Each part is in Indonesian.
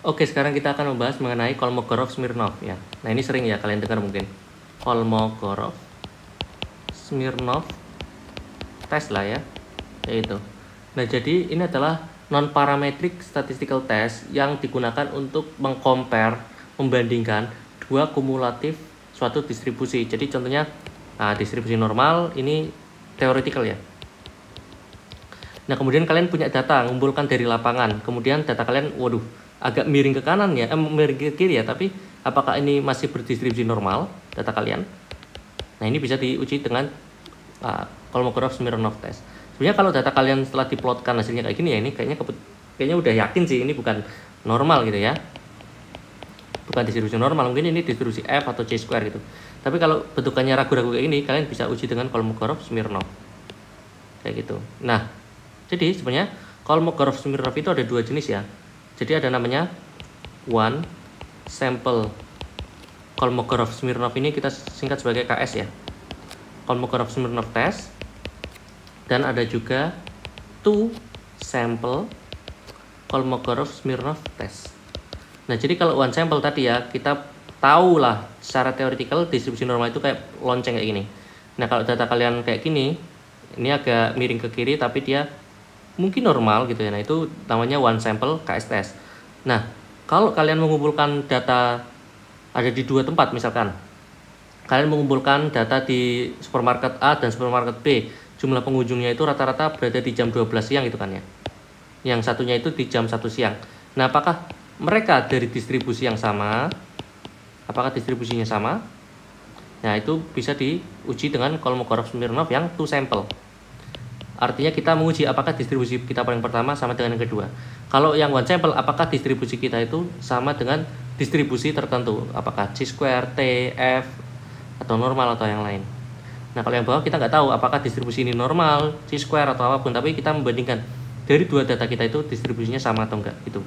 Oke, sekarang kita akan membahas mengenai Kolmogorov-Smirnov ya. Nah, ini sering ya kalian dengar mungkin. Kolmogorov-Smirnov test lah ya. Yaitu. Nah, jadi ini adalah non-parametric statistical test yang digunakan untuk mengcompare, membandingkan dua kumulatif suatu distribusi. Jadi contohnya distribusi normal ini theoretical ya. Nah, kemudian kalian punya data, ngumpulkan dari lapangan. Kemudian data kalian, waduh, agak miring ke kanan ya, miring ke kiri ya, tapi apakah ini masih berdistribusi normal data kalian? Nah, ini bisa diuji dengan Kolmogorov-Smirnov test. Sebenarnya kalau data kalian setelah diplotkan hasilnya kayak gini ya, ini kayaknya udah yakin sih ini bukan normal gitu ya. Bukan distribusi normal, mungkin ini distribusi F atau C square gitu. Tapi kalau bentukannya ragu-ragu kayak ini, kalian bisa uji dengan Kolmogorov-Smirnov. Kayak gitu. Nah, jadi sebenarnya Kolmogorov-Smirnov itu ada dua jenis ya. Jadi ada namanya one sample Kolmogorov-Smirnov, ini kita singkat sebagai KS ya. Kolmogorov-Smirnov test. Dan ada juga two sample Kolmogorov-Smirnov test. Nah, jadi kalau one sample tadi ya, kita tahu lah secara teoretikal distribusi normal itu kayak lonceng kayak gini. Nah, kalau data kalian kayak gini, ini agak miring ke kiri tapi dia mungkin normal gitu ya. Nah, itu namanya one sample KS test. Nah, kalau kalian mengumpulkan data ada di dua tempat misalkan, kalian mengumpulkan data di supermarket A dan supermarket B, jumlah pengunjungnya itu rata-rata berada di jam 12 siang gitu kan ya. Yang satunya itu di jam 1 siang. Nah, apakah mereka dari distribusi yang sama? Apakah distribusinya sama? Nah, itu bisa diuji dengan Kolmogorov-Smirnov yang two sample. Artinya kita menguji apakah distribusi kita paling pertama sama dengan yang kedua. Kalau yang one sample, apakah distribusi kita itu sama dengan distribusi tertentu, apakah C square, T, F, atau normal atau yang lain. Nah, kalau yang bawah kita nggak tahu apakah distribusi ini normal, C square atau apapun, tapi kita membandingkan dari dua data kita itu distribusinya sama atau enggak gitu.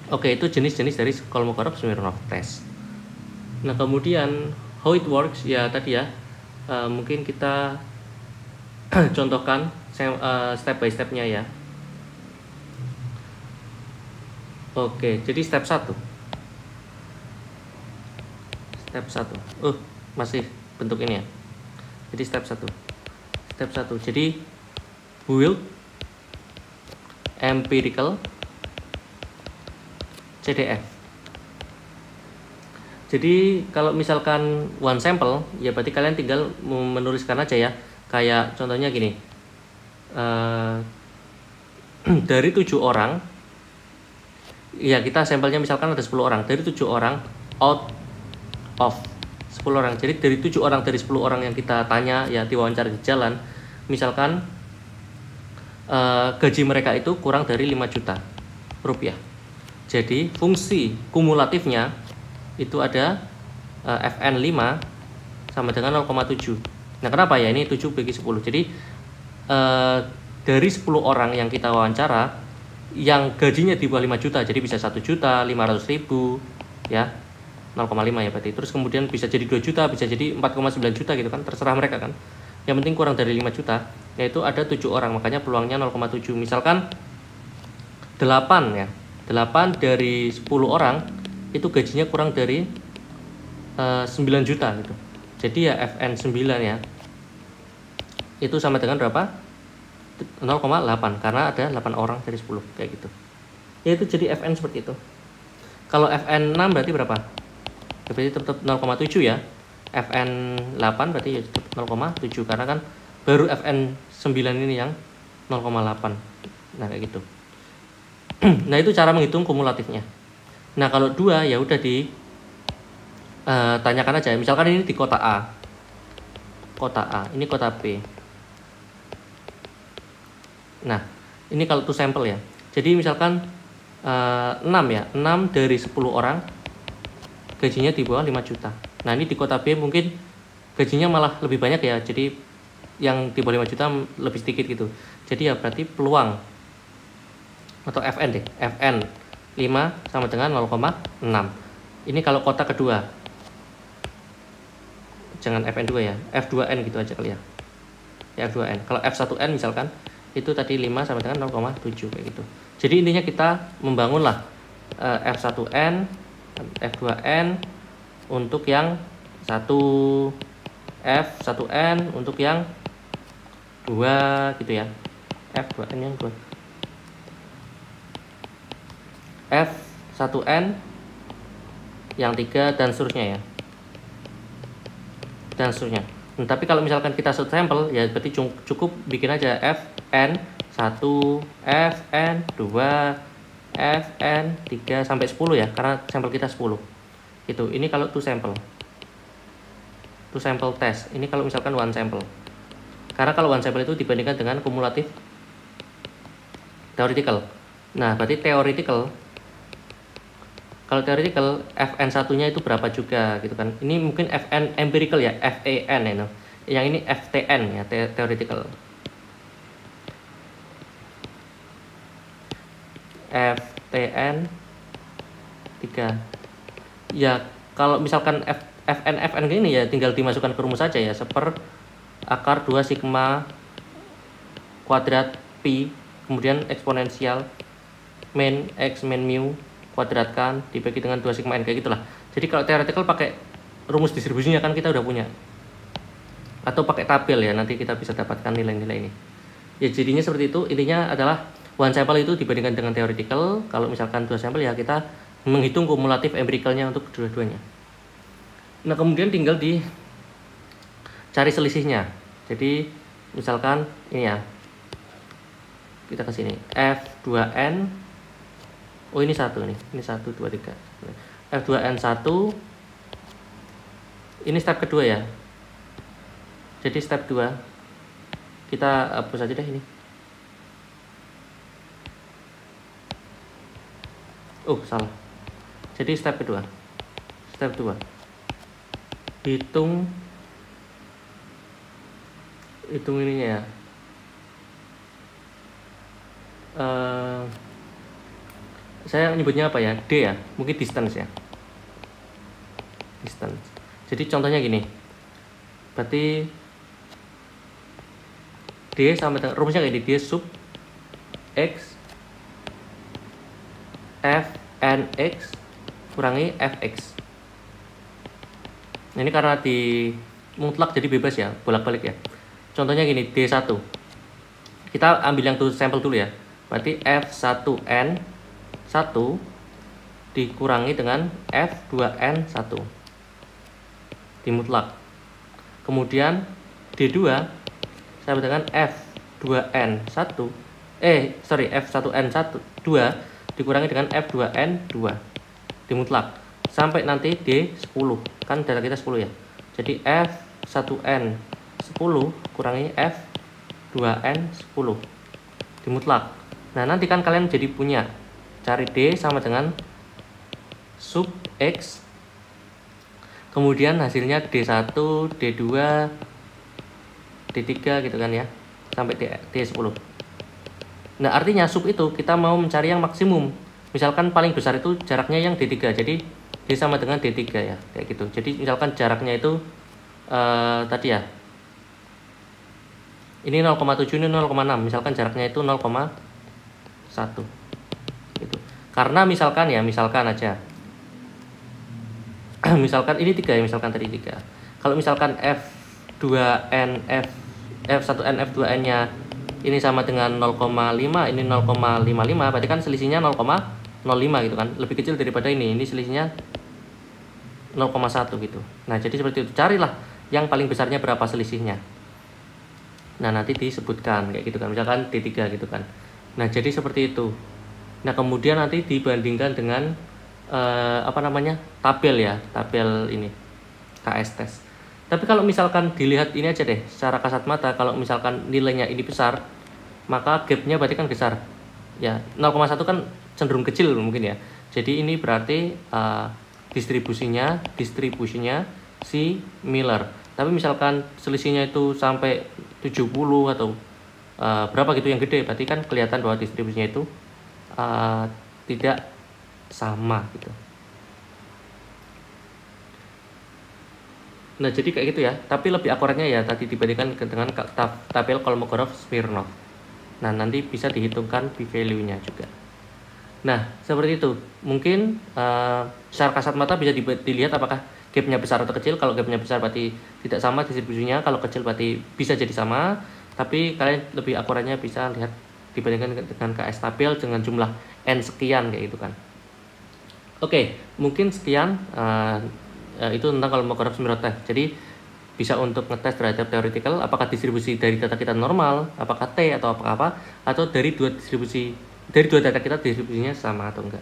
Oke, itu jenis-jenis dari Kolmogorov-Smirnov test. Nah, kemudian how it works ya tadi ya, mungkin kita contohkan step by stepnya ya. Oke, jadi step 1. Step 1. Masih bentuk ini ya. Jadi step 1. Step 1. Jadi build empirical CDF. Jadi kalau misalkan one sample, ya berarti kalian tinggal menuliskan aja ya. Kayak contohnya gini. Dari 7 orang, ya kita sampelnya misalkan ada 10 orang. Dari 7 orang out of 10 orang. Jadi dari 7 orang dari 10 orang yang kita tanya ya diwawancara di jalan, misalkan gaji mereka itu kurang dari 5 juta rupiah. Jadi fungsi kumulatifnya itu ada Fn 5 sama dengan 0,7. Nah, kenapa ya? Ini 7 bagi 10. Jadi dari 10 orang yang kita wawancara yang gajinya di bawah 5 juta, jadi bisa 1.500.000 ya, 0,5 ya berarti. Terus kemudian bisa jadi 2 juta, bisa jadi 4,9 juta gitu kan, terserah mereka kan. Yang penting kurang dari 5 juta, yaitu ada 7 orang, makanya peluangnya 0,7. Misalkan 8 ya. 8 dari 10 orang itu gajinya kurang dari 9 juta gitu. Jadi ya Fn 9 ya. Itu sama dengan berapa? 0,8 karena ada 8 orang dari 10 kayak gitu. Ya itu jadi Fn seperti itu. Kalau Fn 6 berarti berapa? Berarti tetap 0,7 ya. Fn 8 berarti ya tetap 0,7 karena kan baru Fn 9 ini yang 0,8. Nah, kayak gitu. Nah, itu cara menghitung kumulatifnya. Nah, kalau 2 ya udah tanyakan aja. Misalkan ini di kota A. Kota A, ini kota B. Nah, ini kalau two sample ya. Jadi misalkan 6 ya. 6 dari 10 orang gajinya di bawah 5 juta. Nah, ini di kota B mungkin gajinya malah lebih banyak ya. Jadi yang di bawah 5 juta lebih sedikit gitu. Jadi ya berarti peluang atau Fn deh. Fn 5 sama dengan 0,6. Ini kalau kota kedua. Jangan Fn2 ya. F2n gitu aja kali ya. Ya F2n. Kalau F1n misalkan itu tadi 5 sama dengan 0,7 kayak gitu. Jadi intinya kita membangun lah F1N, F2N untuk yang 1, F1N untuk yang 2 gitu ya. F2N yang 2. F1N yang 3 dan seterusnya ya. Dan seterusnya. Nah, tapi kalau misalkan kita set sampel ya berarti cukup bikin aja Fn 1, Fn 2, Fn 3 sampai 10 ya, karena sampel kita 10. Itu. Ini kalau two sample. Two sample test. Ini kalau misalkan one sample. Karena kalau one sample itu dibandingkan dengan kumulatif theoretical. Nah, berarti theoretical, kalau theoretical Fn satunya itu berapa juga gitu kan. Ini mungkin Fn empirical ya, FAN ya. Yang ini FTN ya, theoretical. FTN 3. Ya, kalau misalkan Fn ini ya tinggal dimasukkan ke rumus saja ya, seper akar 2 sigma kuadrat pi, kemudian eksponensial min x min mu kuadratkan dibagi dengan 2 sigma n, kayak gitulah. Jadi kalau theoretical pakai rumus distribusinya kan kita udah punya, atau pakai tabel ya, nanti kita bisa dapatkan nilai-nilai ini ya. Jadinya seperti itu. Intinya adalah one sample itu dibandingkan dengan theoretical. Kalau misalkan dua sampel ya kita menghitung kumulatif empiricalnya untuk kedua-duanya. Nah, kemudian tinggal dicari selisihnya. Jadi misalkan ini ya, kita ke sini F2N, oh ini 1 nih, ini 1 2 3. F2N1 ini step kedua ya. Jadi step 2 kita hapus aja deh ini. Oh, salah. Jadi step kedua. Step 2. Hitung ininya ya. Saya nyebutnya apa ya? D ya. Mungkin distance ya. Distance. Jadi contohnya gini. Berarti D sama dengan rumusnya kayak D sub X Fnx kurangi Fx. Nah, ini karena di mutlak jadi bebas ya, bolak-balik ya. Contohnya gini, D1. Kita ambil yang sampel dulu ya. Berarti F1N 1 dikurangi dengan F2N 1 di mutlak. Kemudian D2 sama dengan F2N 1 F1N 1 2 dikurangi dengan F2N 2 di mutlak sampai nanti D10. Kan data kita 10 ya. Jadi F1N 10 kurangi F2N 10 di mutlak. Nah, nanti kan kalian jadi punya cari D sama dengan sub X, kemudian hasilnya D1, D2, D3 gitu kan ya, sampai D10. Nah, artinya sub itu kita mau mencari yang maksimum. Misalkan paling besar itu jaraknya yang D3. Jadi D sama dengan D3 ya, kayak gitu. Jadi misalkan jaraknya itu tadi ya. Ini 0,7, ini 0,6. Misalkan jaraknya itu 0,1. Gitu. Karena misalkan aja. Misalkan ini 3 ya, misalkan tadi 3. Kalau misalkan F1N F2N-nya ini sama dengan 0,5, ini 0,55, berarti kan selisihnya 0,05 gitu kan. Lebih kecil daripada ini selisihnya 0,1 gitu. Nah, jadi seperti itu. Carilah yang paling besarnya berapa selisihnya. Nah, nanti disebutkan kayak gitu kan. Misalkan D3 gitu kan. Nah, jadi seperti itu. Nah, kemudian nanti dibandingkan dengan tabel ya, tabel ini KS test. Tapi kalau misalkan dilihat ini aja deh, secara kasat mata, kalau misalkan nilainya ini besar, maka gapnya berarti kan besar. Ya, 0,1 kan cenderung kecil mungkin ya. Jadi ini berarti distribusinya si Miller. Tapi misalkan selisihnya itu sampai 70 atau berapa gitu yang gede, berarti kan kelihatan bahwa distribusinya itu tidak sama gitu. Nah, jadi kayak gitu ya. Tapi lebih akuratnya ya tadi dibandingkan dengan tabel Kolmogorov-Smirnov. Nah, nanti bisa dihitungkan p-value-nya juga. Nah, seperti itu. Mungkin secara kasat mata bisa dilihat apakah gapnya besar atau kecil. Kalau gapnya besar berarti tidak sama distribusinya, kalau kecil berarti bisa jadi sama. Tapi kalian lebih akuratnya bisa lihat dibandingkan dengan KS stabil dengan jumlah N sekian kayak gitu kan. Oke, mungkin sekian itu tentang kalau mau corruption mirror test. Jadi bisa untuk ngetes terhadap theoretical apakah distribusi dari data kita normal, apakah T atau apa, atau dari dua data kita distribusinya sama atau enggak.